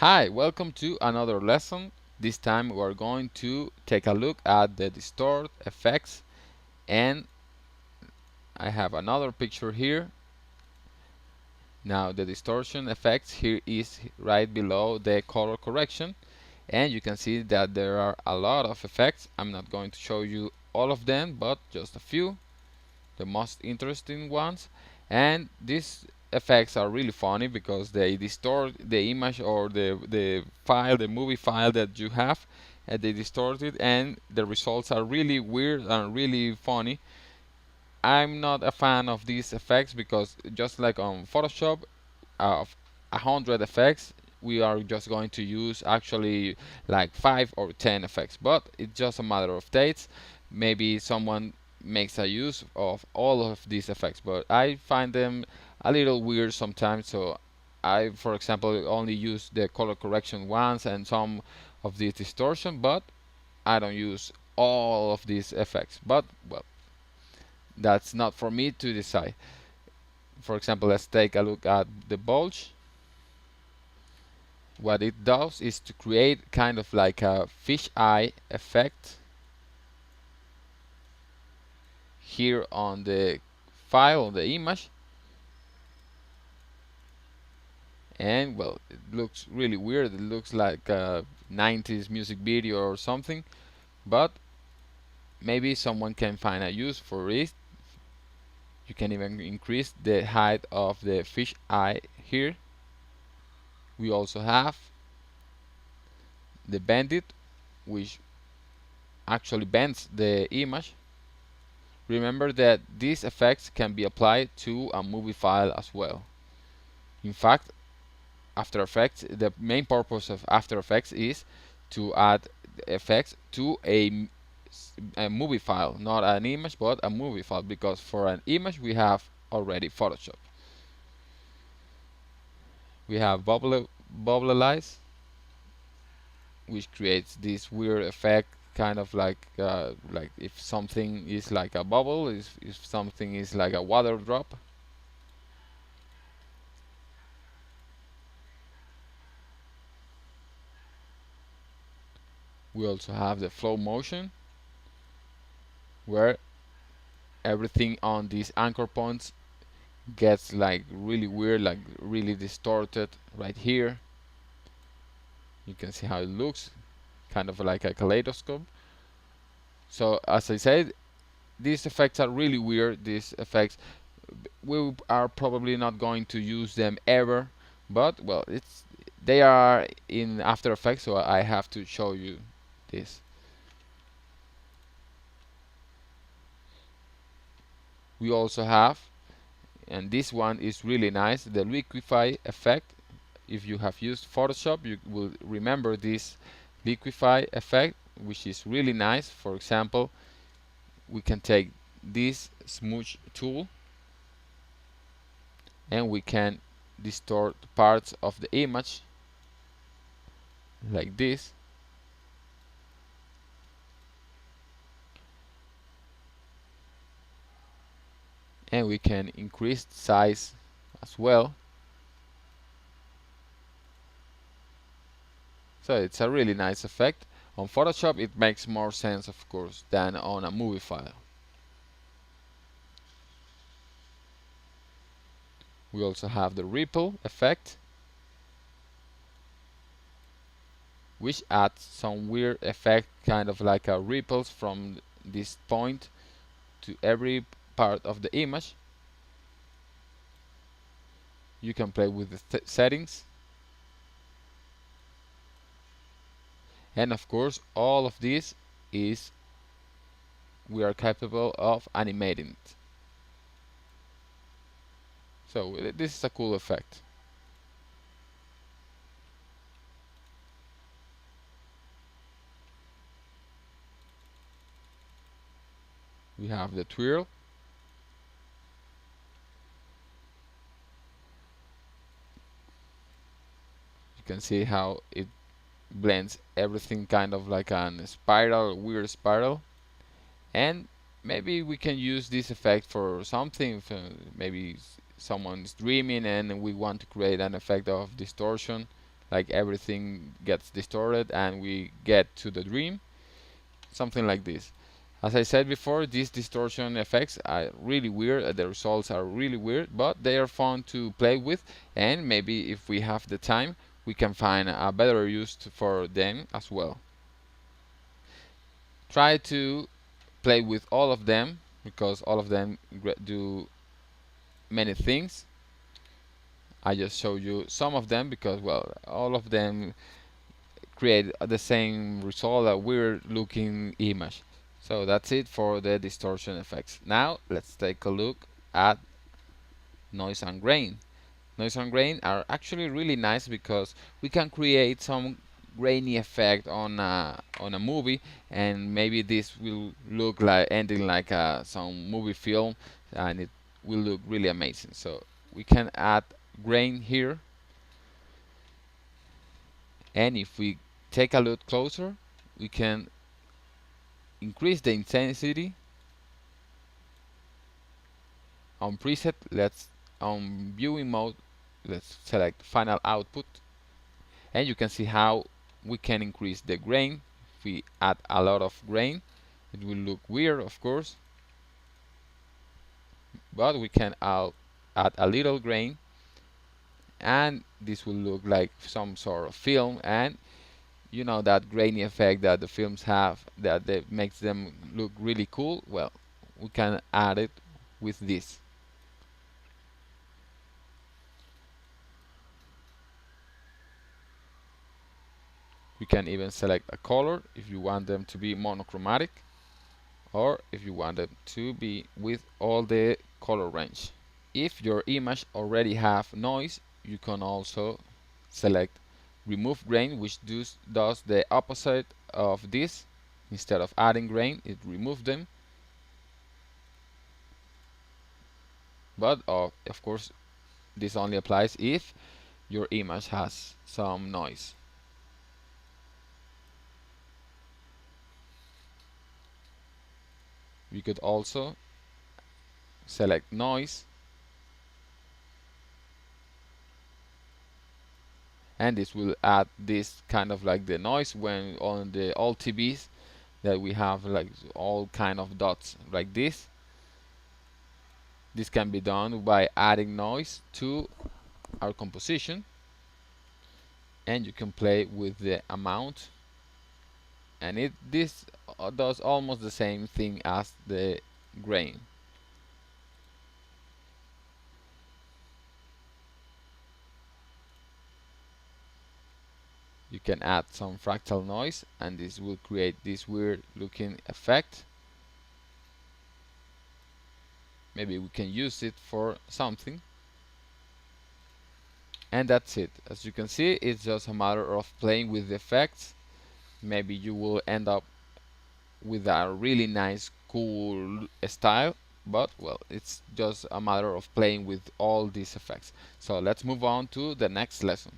Hi, welcome to another lesson. This time we are going to take a look at the Distort Effects, and I have another picture here. Now the Distortion Effects here is right below the color correction, and you can see that there are a lot of effects. I'm not going to show you all of them, but just a few, the most interesting ones. And these effects are really funny because they distort the image or the file, the movie file that you have, and they distort it, and the results are really weird and really funny. I'm not a fan of these effects because just like on Photoshop, of 100 effects, we are just going to use actually like 5 or 10 effects, but it's just a matter of dates. Maybe someone makes a use of all of these effects, but I find them a little weird sometimes. So I, for example, only use the color correction once and some of the distortion, but I don't use all of these effects. But well, that's not for me to decide. For example, let's take a look at the bulge. What it does is to create kind of like a fisheye effect here on the file, on the image, and well, it looks really weird. It looks like a 90s music video or something, but maybe someone can find a use for it. You can even increase the height of the fisheye here. We also have the bandit, which actually bends the image. Remember that these effects can be applied to a movie file as well. In fact, After Effects, the main purpose of After Effects is to add effects to a movie file, not an image, but a movie file, because for an image we have already Photoshop. We have Bubblize, which creates this weird effect, kind of like if something is like a bubble, if something is like a water drop. We also have the flow motion, where everything on these anchor points gets like really weird, like really distorted right here. You can see how it looks, kind of like a kaleidoscope. So as I said, these effects are really weird. These effects, we are probably not going to use them ever, but well, they are in After Effects, so I have to show you this. We also have, and this one is really nice, the Liquify effect. If you have used Photoshop, you will remember this Liquify effect, which is really nice. For example, we can take this smooth tool and we can distort parts of the image like this, and we can increase the size as well. So it's a really nice effect. On Photoshop it makes more sense, of course, than on a movie file. We also have the ripple effect, which adds some weird effect, kind of like a ripples from this point to every part of the image. You can play with the settings, and of course all of this is we are capable of animating it. So this is a cool effect. We have the twirl. You can see how it blends everything kind of like a spiral, weird spiral. And maybe we can use this effect for something. Maybe someone's dreaming and we want to create an effect of distortion like everything gets distorted and we get to the dream, something like this. As I said before, these distortion effects are really weird, the results are really weird, but they are fun to play with, and maybe if we have the time we can find a better use for them as well. Try to play with all of them because all of them do many things. I just show you some of them because, well, all of them create the same result, a weird looking image. So that's it for the distortion effects. Now let's take a look at noise and grain. Noise and grain are actually really nice because we can create some grainy effect on a movie, and maybe this will look like ending like some movie film, and it will look really amazing. So we can add grain here, and if we take a look closer we can increase the intensity. On preset, let's on viewing mode, let's select final output, and you can see how we can increase the grain. If we add a lot of grain it will look weird, of course, but we can add a little grain and this will look like some sort of film. And you know that grainy effect that the films have, that makes them look really cool, well, we can add it with this. You can even select a color if you want them to be monochromatic, or if you want them to be with all the color range. If your image already have noise, you can also select remove grain, which does the opposite of this. Instead of adding grain, it removes them. But of course this only applies if your image has some noise. We could also select noise, and this will add this kind of like the noise when on the old TVs that we have like all kind of dots like this. This can be done by adding noise to our composition, and you can play with the amount, and this does almost the same thing as the grain. You can add some fractal noise and this will create this weird looking effect. Maybe we can use it for something. And that's it. As you can see, it's just a matter of playing with the effects. Maybe you will end up with a really nice cool style, but well, it's just a matter of playing with all these effects. So let's move on to the next lesson.